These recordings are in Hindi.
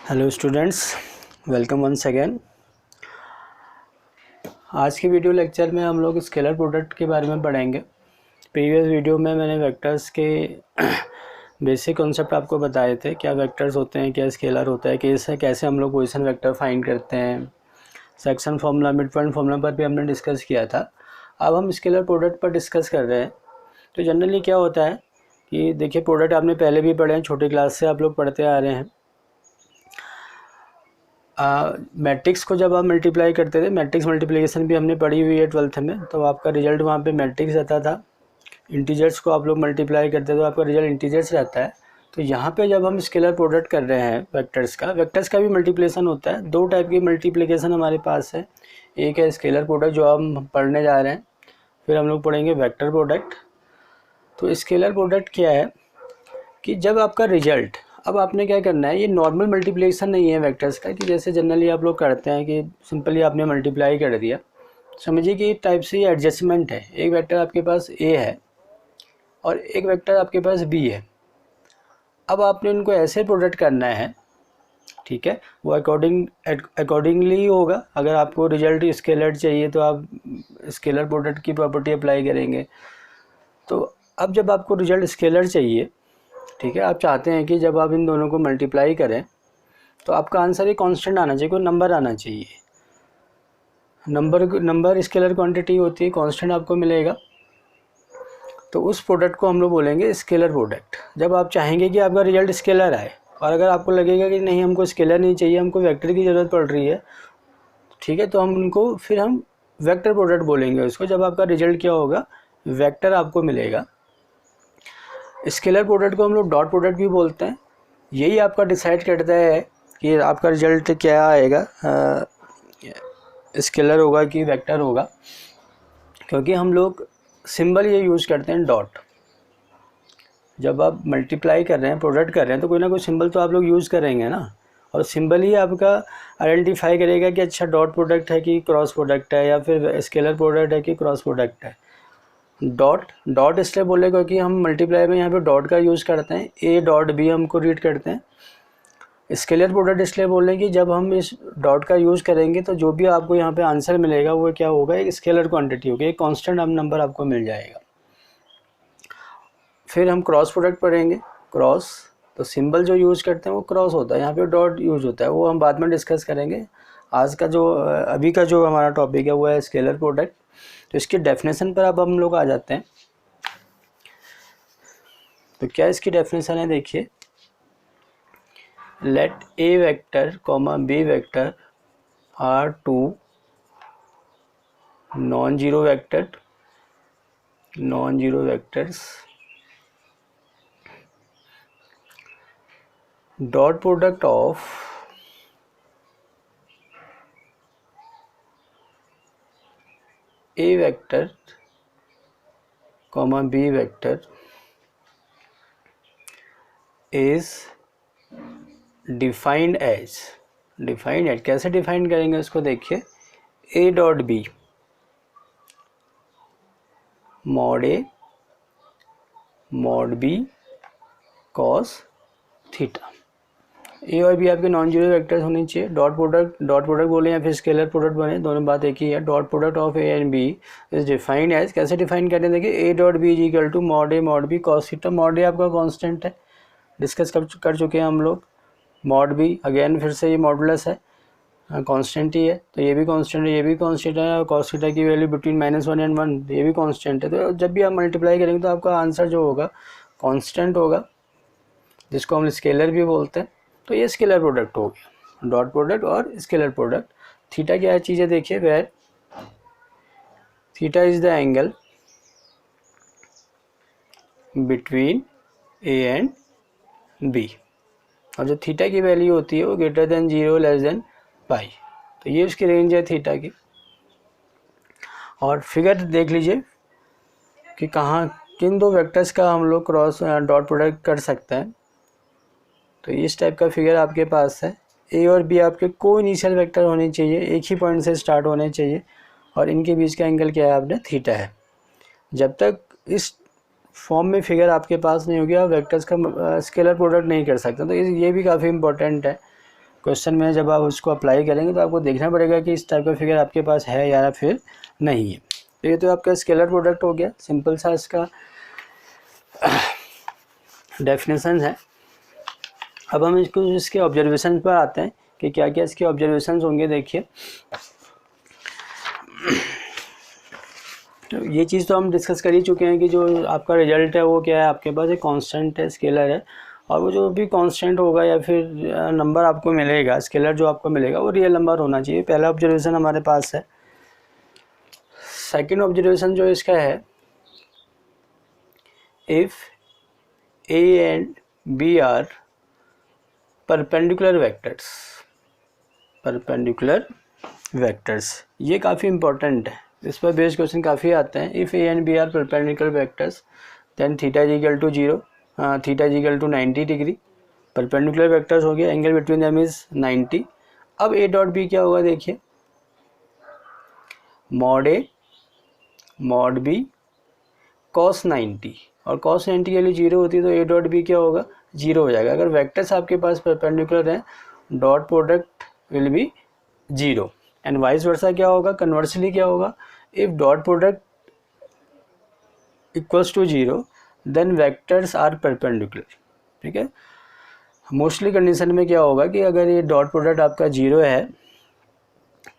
Hello students, welcome once again. आज की वीडियो लेक्चर में हम लोग स्केलर प्रोडक्ट के बारे में पढ़ेंगे। प्रीवियस वीडियो में मैंने वेक्टर्स के बेसिक कॉन्सेप्ट आपको बताए थे, क्या वेक्टर्स होते हैं, क्या स्केलर होता है, कैसे हम लोग पोजीशन वेक्टर फाइंड करते हैं। Section formula, mid point formula पर भी हमने डिस्कस किया था। अब हम स्केलर प्रोडक्ट पर डिस्कस कर रहे हैं। तो जनरली क्या होता है कि देखिए, प्रोडक्ट आपने पहले भी पढ़े हैं, छोटी क्लास से आप लोग पढ़ते आ रहे हैं। मैट्रिक्स को जब आप मल्टीप्लाई करते थे, मैट्रिक्स मल्टीप्लिकेशन भी हमने पढ़ी हुई है 12th में, तो आपका रिजल्ट वहाँ पे मैट्रिक्स रहता था। इंटीजर्स को आप लोग मल्टीप्लाई करते थे तो आपका रिजल्ट इंटीजर्स रहता है। तो यहाँ पे जब हम स्केलर प्रोडक्ट कर रहे हैं वेक्टर्स का भी मल्टीप्लिकेशन होता है। दो टाइप की मल्टीप्लिकेशन हमारे पास है। एक है स्केलर प्रोडक्ट जो हम पढ़ने जा रहे हैं, फिर हम लोग पढ़ेंगे वेक्टर प्रोडक्ट। तो स्केलर प्रोडक्ट क्या है कि जब आपका रिजल्ट, अब आपने क्या करना है, ये नॉर्मल मल्टीप्लिकेशन नहीं है वेक्टर्स का कि जैसे जनरली आप लोग करते हैं कि सिंपली आपने मल्टीप्लाई कर दिया। समझिए कि एक टाइप से ये एडजस्टमेंट है। एक वेक्टर आपके पास ए है और एक वेक्टर आपके पास बी है। अब आपने उनको ऐसे प्रोडक्ट करना है, ठीक है, वो अकॉर्डिंगली होगा। अगर आपको रिजल्ट स्केलर चाहिए तो आप स्केलर प्रोडक्ट की प्रॉपर्टी अप्लाई करेंगे। तो अब जब आपको रिजल्ट स्केलर चाहिए, ठीक है, आप चाहते हैं कि जब आप इन दोनों को मल्टीप्लाई करें तो आपका आंसर एक कांस्टेंट आना चाहिए, कोई नंबर आना चाहिए। नंबर स्केलर क्वांटिटी होती है, कांस्टेंट आपको मिलेगा। तो उस प्रोडक्ट को हम लोग बोलेंगे स्केलर प्रोडक्ट। जब आप चाहेंगे कि आपका रिजल्ट स्केलर आए और अगर आपको लगेगा कि नहीं, हमको स्केलर नहीं चाहिए, हमको वेक्टर की ज़रूरत पड़ रही है, ठीक है, तो हम वेक्टर प्रोडक्ट बोलेंगे उसको। जब आपका रिजल्ट क्या होगा, वेक्टर आपको मिलेगा। स्केलर प्रोडक्ट को हम लोग डॉट प्रोडक्ट भी बोलते हैं। यही आपका डिसाइड करता है कि आपका रिजल्ट क्या आएगा, स्केलर होगा कि वेक्टर होगा, क्योंकि हम लोग सिंबल ये यूज़ करते हैं डॉट। जब आप मल्टीप्लाई कर रहे हैं, प्रोडक्ट कर रहे हैं, तो कोई ना कोई सिंबल तो आप लोग यूज़ करेंगे ना, और सिंबल ही आपका आइडेंटिफाई करेगा कि अच्छा डॉट प्रोडक्ट है कि क्रॉस प्रोडक्ट है, या फिर स्केलर प्रोडक्ट है कि क्रॉस प्रोडक्ट है। डॉट इसलिए बोले क्योंकि हम मल्टीप्लाई में यहाँ पे डॉट का यूज़ करते हैं, ए डॉट बी हमको रीड करते हैं। स्केलर प्रोडक्ट इसलिए बोल रहे हैं कि जब हम इस डॉट का यूज़ करेंगे तो जो भी आपको यहाँ पे आंसर मिलेगा वो क्या होगा, एक स्केलर क्वांटिटी होगी, एक कांस्टेंट नंबर आपको मिल जाएगा। फिर हम क्रॉस प्रोडक्ट पढ़ेंगे। क्रॉस, तो सिंबल जो यूज़ करते हैं वो क्रॉस होता है, यहाँ पे डॉट यूज़ होता है, वो हम बाद में डिस्कस करेंगे। आज का जो अभी का जो हमारा टॉपिक है वो है स्केलर प्रोडक्ट। तो इसकी डेफिनेशन पर अब हम लोग आ जाते हैं। तो क्या इसकी डेफिनेशन है, देखिए, let A vector comma B vector are two non zero vectors dot product of A vector comma B vector is defined as कैसे डिफाइन करेंगे उसको, देखिए, A dot B mod B cos theta. A और बी आपके नॉन जीरो वेक्टर्स होने चाहिए। डॉट प्रोडक्ट बोले या फिर स्केलर प्रोडक्ट बने, दोनों बात एक ही है। Dot product of A and B is defined as, कैसे डिफाइन करते हैं, देखिए, A dot B is equal to mod A mod B cos theta. Mod A आपका कांस्टेंट है, डिस्कस कर चुके हैं हम लोग। मॉड बी अगेन फिर से ये मॉडुलस है, कांस्टेंट ही है, तो ये भी कांस्टेंट है, ये भी कांस्टेंट है। और cos थीटा की वैल्यू बिटवीन -1 और 1, ये भी कांस्टेंट है। तो जब भी आप मल्टीप्लाई करेंगे तो आपका आंसर जो होगा कांस्टेंट होगा, जिसको हम स्केलर भी बोलते हैं। तो ये स्केलर प्रोडक्ट हो गया, डॉट प्रोडक्ट और स्केलर प्रोडक्ट। थीटा क्या चीज़ है, देखिए, where theta is the angle between A and B, और जो थीटा की वैल्यू होती है वो greater than 0 less than pi. तो ये उसकी रेंज है थीटा की। और फिगर देख लीजिए कि किन दो वेक्टर्स का हम लोग क्रॉस डॉट प्रोडक्ट कर सकते हैं। तो इस टाइप का फिगर आपके पास है। ए और बी आपके को इनिशियल वेक्टर होने चाहिए, एक ही पॉइंट से स्टार्ट होने चाहिए, और इनके बीच का एंगल क्या है, आपने थीटा है। जब तक इस फॉर्म में फिगर आपके पास नहीं होगी, आप वेक्टर्स का स्केलर प्रोडक्ट नहीं कर सकते। तो ये भी काफ़ी इंपॉर्टेंट है। क्वेश्चन में जब आप उसको अप्लाई करेंगे तो आपको देखना पड़ेगा कि इस टाइप का फिगर आपके पास है या फिर नहीं है। तो ये तो आपका स्केलर प्रोडक्ट हो गया, सिंपल सा इसका डेफिनेशन है। अब हम इसको इसके ऑब्जर्वेशन पर आते हैं कि क्या क्या इसके ऑब्जर्वेशंस होंगे। देखिए तो ये चीज़ तो हम डिस्कस कर ही चुके हैं कि जो आपका रिजल्ट है वो क्या है, आपके पास एक कांस्टेंट है, स्केलर है, और वो जो भी कांस्टेंट होगा या फिर नंबर आपको मिलेगा, स्केलर जो आपको मिलेगा वो रियल नंबर होना चाहिए। पहला ऑब्जर्वेशन हमारे पास है। सेकंड ऑब्जर्वेशन जो इसका है, if A and B are perpendicular vectors, ये काफ़ी इंपॉर्टेंट है, इस पर बेस्ड क्वेश्चन काफ़ी आते हैं। If A and B are perpendicular vectors then theta is equal to 0, theta is equal to 90 degree. Perpendicular vectors हो गया, एंगल बिटवीन देम इज 90। अब ए डॉट बी क्या होगा, देखिए mod A mod B cos 90, और कॉस 90 के लिए 0 होती है तो ए डॉट बी क्या होगा, 0 हो जाएगा। अगर वेक्टर्स आपके पास परपेंडिकुलर हैं, dot product will be 0, and vice versa क्या होगा, कन्वर्सली क्या होगा, if dot product equals to 0 then vectors are perpendicular. ठीक है, मोस्टली कंडीशन में क्या होगा कि अगर ये डॉट प्रोडक्ट आपका 0 है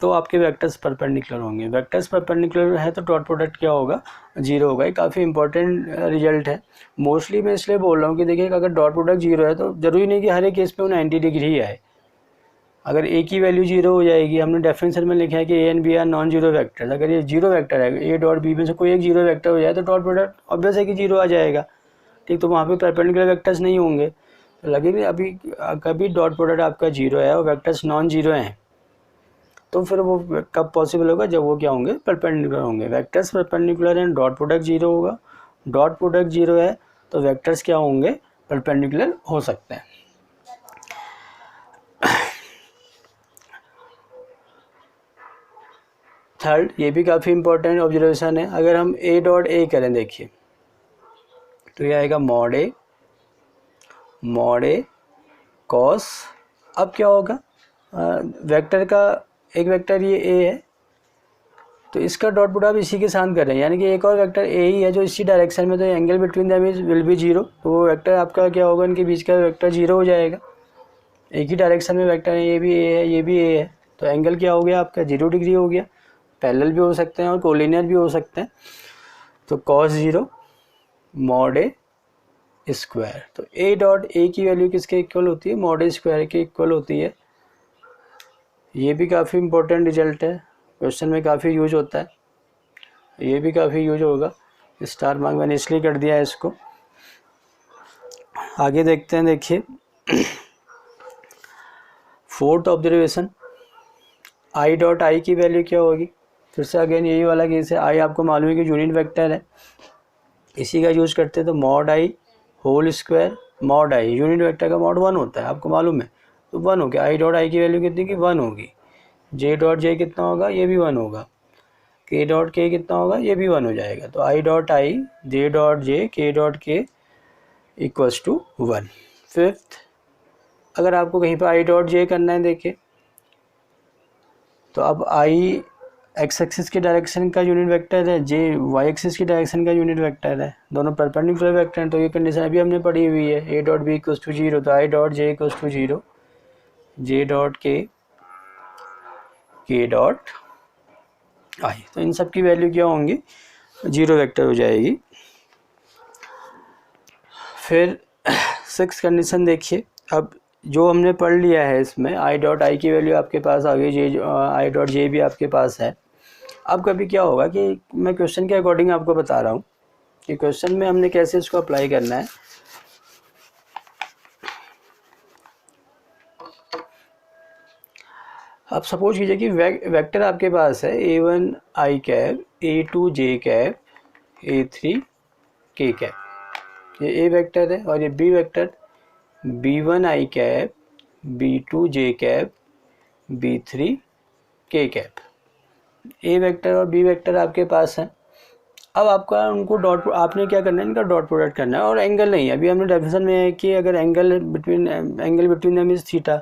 तो आपके वेक्टर्स परपेंडिकुलर होंगे, वेक्टर्स परपेंडिकुलर है तो डॉट प्रोडक्ट क्या होगा, 0 होगा। ये काफ़ी इंपॉर्टेंट रिजल्ट है। मोस्टली मैं इसलिए बोल रहा हूँ कि देखिए अगर डॉट प्रोडक्ट 0 है तो ज़रूरी नहीं कि हर एक केस पे वो 90 डिग्री ही आए। अगर ए की वैल्यू 0 हो जाएगी, हमने डेफिनेशन में लिखा है कि A and B are non zero vectors, अगर ये 0 वैक्टर है, ए डॉट बी में से कोई एक 0 वैक्टर हो जाए तो डॉट प्रोडक्ट ऑब्वियस है कि 0 आ जाएगा। ठीक, तो वहाँ पे परपेंडिकुलर वैक्टर्स नहीं होंगे। तो लगेगा अभी कभी डॉट प्रोडक्ट आपका 0 है और वैक्टर्स नॉन जीरो हैं, तो फिर वो कब पॉसिबल होगा, जब वो क्या होंगे, परपेंडिकुलर होंगे। वेक्टर्स परपेंडिकुलर हैं, डॉट प्रोडक्ट 0 होगा, डॉट प्रोडक्ट 0 है तो वेक्टर्स क्या होंगे, परपेंडिकुलर हो सकते हैं। थर्ड, ये भी काफ़ी इंपॉर्टेंट ऑब्जर्वेशन है। अगर हम ए डॉट ए करें, देखिए तो ये आएगा मॉड ए कॉस, अब क्या होगा, वेक्टर का एक वेक्टर ये ए है तो इसका डॉट प्रोडक्ट आप इसी के साथ कर रहे हैं, यानी कि एक और वेक्टर ए ही है जो इसी डायरेक्शन में, तो angle between them is will be 0, तो वो वेक्टर आपका क्या होगा, इनके बीच का वेक्टर 0 हो जाएगा। एक ही डायरेक्शन में वेक्टर है, ये भी ए है ये भी ए है, तो एंगल क्या हो गया आपका, 0 डिग्री हो गया। पैरेलल भी हो सकते हैं और कोलिनियर भी हो सकते हैं। तो कॉस 0 मॉड ए स्क्वायर, तो ए डॉट ए की वैल्यू किसके इक्वल होती है, मॉड ए स्क्वायर के इक्वल होती है। ये भी काफ़ी इंपॉर्टेंट रिजल्ट है, क्वेश्चन में काफ़ी यूज होता है, ये भी काफ़ी यूज होगा। स्टार मार्क मैंने इसलिए कर दिया है इसको। आगे देखते हैं, देखिए fourth observation, I dot I की वैल्यू क्या होगी। फिर से अगेन यही वाला केस है, आई आपको मालूम है कि यूनिट वेक्टर है, इसी का यूज करते हैं। तो mod i whole square, mod i unit vector का मॉड 1 होता है, आपको मालूम है, तो 1 हो गया। आई डॉट आई की वैल्यू कितनी की, 1 होगी। जे डॉट जे कितना होगा, ये भी 1 होगा। के डॉट के कितना होगा, ये भी 1 हो जाएगा। तो i dot I, J dot J, के डॉट के इक्वल्स टू 1। फिफ्थ, अगर आपको कहीं पर आई डॉट जे करना है, देखिए तो अब आई एक्स एक्सिस की डायरेक्शन का यूनिट वेक्टर है, जे वाई एक्सिस की डायरेक्शन का यूनिट वेक्टर है, दोनों परपेंडिकुलर वेक्टर हैं। तो ये कंडीशन अभी हमने पढ़ी हुई है, A dot B equals to 0, तो i dot j equals to 0, j dot k dot i, तो इन सब की वैल्यू क्या होंगी, 0 वेक्टर हो जाएगी। फिर 6 कंडीशन देखिए, अब जो हमने पढ़ लिया है इसमें आई डॉट आई की वैल्यू आपके पास आ गई, जे आई डॉट जे भी आपके पास है। अब कभी क्या होगा कि मैं क्वेश्चन के अकॉर्डिंग आपको बता रहा हूँ कि क्वेश्चन में हमने कैसे इसको अप्लाई करना है। अब सपोज कीजिए कि वेक्टर आपके पास है a1 आई कैप, a2 जे कैप, a3 के कैप, ये ए वेक्टर है, और ये बी वेक्टर b1 आई कैप, b2 जे कैप, b3 के कैप। ए वेक्टर और बी वेक्टर आपके पास है। अब आपका उनको डॉट, आपने क्या करना है, इनका डॉट प्रोडक्ट करना है, और एंगल नहीं है। अभी हमने डेफिनेशन में है कि अगर angle between them is theta,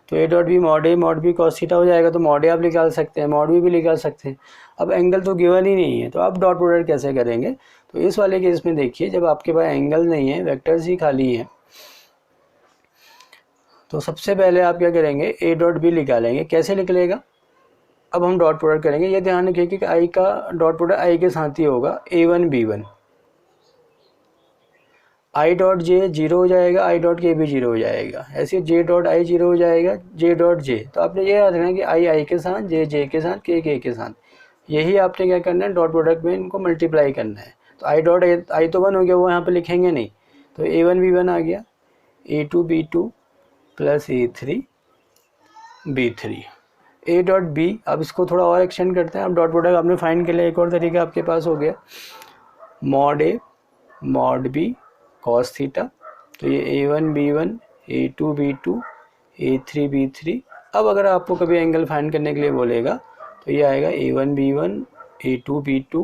तो A dot B mod B cos theta हो जाएगा। तो मॉड ए आप निकाल सकते हैं, मॉड बी भी निकाल सकते हैं। अब एंगल तो गिवन ही नहीं है, तो आप डॉट प्रोडक्ट कैसे करेंगे? तो इस वाले केस में देखिए, जब आपके पास एंगल नहीं है, वेक्टर्स ही खाली है, तो सबसे पहले आप क्या करेंगे, ए डॉट बी निकालेंगे। कैसे निकलेगा? अब हम डॉट प्रोडक्ट करेंगे। ये ध्यान रखिए कि आई का डॉट प्रोडक्ट आई के साथ ही होगा, A1 B1। आई डॉट जे 0 हो जाएगा, आई डॉट के भी 0 हो जाएगा। ऐसे जे डॉट आई 0 हो जाएगा, जे डॉट जे। तो आपने ये याद रखना कि आई के साथ, जे के साथ, के के साथ। यही आपने क्या करना है, डॉट प्रोडक्ट में इनको मल्टीप्लाई करना है। तो आई डॉट आई तो 1 हो गया, वो यहाँ पे लिखेंगे नहीं, तो A1 B1 आ गया, A2 B2 plus A3 B3। ए डॉट बी, अब इसको थोड़ा और एक्सटेंड करते हैं। अब डॉट प्रोडक्ट आपने फाइंड के लिए एक और तरीका आपके पास हो गया, mod A mod B cos theta. तो ये A1 B1 A2 B2 A3 B3। अब अगर आपको कभी एंगल फाइंड करने के लिए बोलेगा तो ये आएगा A1 B1 A2 B2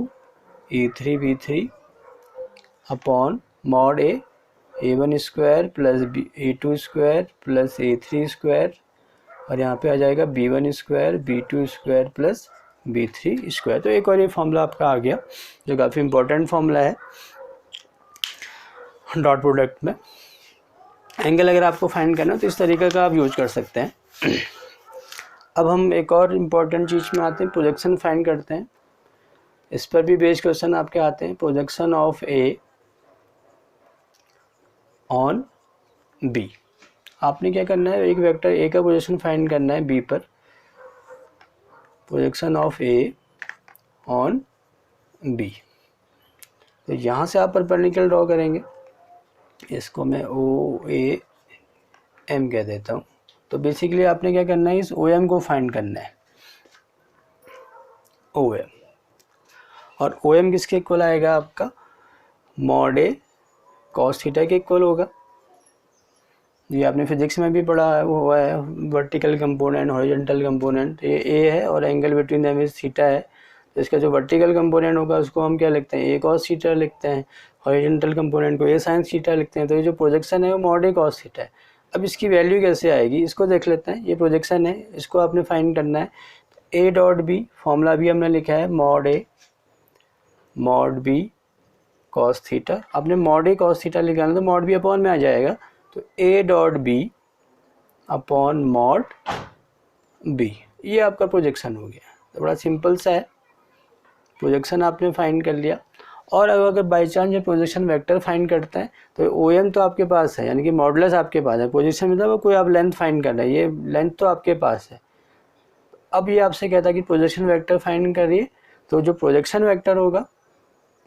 A3 B3 upon mod A A1 square plus A2 square plus A3 square, और यहाँ पे आ जाएगा B1 square B2 square plus B3 square. तो एक और ये फॉर्मूला आपका आ गया, जो काफ़ी इंपॉर्टेंट फॉर्मूला है डॉट प्रोडक्ट में। एंगल अगर आपको फाइंड करना तो इस तरीके का आप यूज कर सकते हैं। अब हम एक और इम्पॉर्टेंट चीज़ में आते हैं, प्रोजेक्शन फाइंड करते हैं। इस पर भी बेस्ड क्वेश्चन आपके आते हैं। Projection of A on B. आपने क्या करना है, एक वेक्टर ए का प्रोजेक्शन फाइंड करना है बी पर। Projection of A on B, तो यहाँ से आप परपेंडिकुलर ड्रॉ करेंगे। इसको मैं OAM कह देता हूँ। तो बेसिकली आपने क्या करना है, इस OM को फाइंड करना है, OM। और OM किसके इक्वल आएगा आपका, मॉड ए कॉस थीटा के इक्वल होगा। ये आपने फिजिक्स में भी पढ़ा है, वो हुआ है वर्टिकल कंपोनेंट हॉरिजॉन्टल कंपोनेंट। ये ए है और angle between them is theta है। तो इसका जो वर्टिकल कंपोनेंट होगा उसको हम क्या लिखते हैं, ए कॉस थीटा लिखते हैं। हॉरिजॉन्टल कंपोनेंट को ए साइन थीटा लिखते हैं। तो ये जो प्रोजेक्शन है वो मॉड ए कॉस थीटा है। अब इसकी वैल्यू कैसे आएगी, इसको देख लेते हैं। ये प्रोजेक्शन है, इसको आपने फाइंड करना है। ए डॉट बी, फॉर्मूला भी हमने लिखा है, mod A mod B cos theta. आपने मॉड ए कॉस थीटा लिखा है तो मॉड बी अपॉन में आ जाएगा। तो A dot B upon mod B, ये आपका प्रोजेक्शन हो गया। तो बड़ा सिंपल सा है, प्रोजेक्शन आपने फाइंड कर लिया। और अगर बाई चांस ये प्रोजेक्शन वेक्टर फाइंड करते हैं तो OM तो आपके पास है, यानी कि मॉडुलस आपके पास है। प्रोजेक्शन मतलब कोई आप लेंथ फाइंड कर रहे हैं, ये लेंथ तो आपके पास है। अब ये आपसे कहता है कि प्रोजेक्शन वेक्टर फाइंड करिए। तो जो प्रोजेक्शन वेक्टर होगा,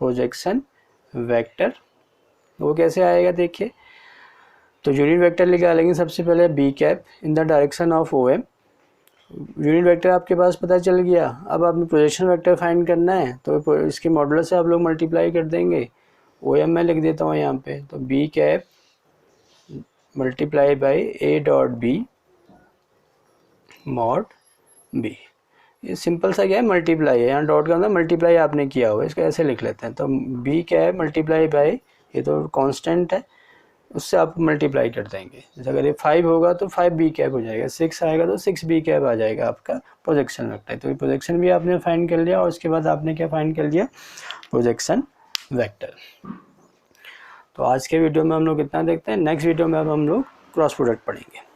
प्रोजेक्शन वेक्टर वो कैसे आएगा देखिए। तो यूनिट वेक्टर निकालेंगे सबसे पहले B cap in the direction of OM। Unit vector आपके पास पता चल गया। अब आपने प्रोजेक्शन वेक्टर फाइंड करना है तो इसके मॉडुलस से आप लोग मल्टीप्लाई कर देंगे। OM मैं लिख देता हूँ यहाँ पे। तो B cap multiply by A dot B mod B. ये सिंपल सा क्या है, मल्टीप्लाई है। यहाँ डॉट का अंदर मल्टीप्लाई आपने किया हुआ है, इसको ऐसे लिख लेते हैं। तो बी कैप मल्टीप्लाई बाई, ये तो कांस्टेंट है, उससे आप मल्टीप्लाई कर देंगे। जैसे अगर ये 5 होगा तो 5 बी कैप हो जाएगा, 6 आएगा तो 6 बी कैप आ जाएगा आपका प्रोजेक्शन वेक्टर। तो ये प्रोजेक्शन भी आपने फाइंड कर लिया और उसके बाद आपने क्या फाइंड कर लिया, प्रोजेक्शन वेक्टर। तो आज के वीडियो में हम लोग इतना देखते हैं। नेक्स्ट वीडियो में अब हम लोग क्रॉस प्रोडक्ट पढ़ेंगे।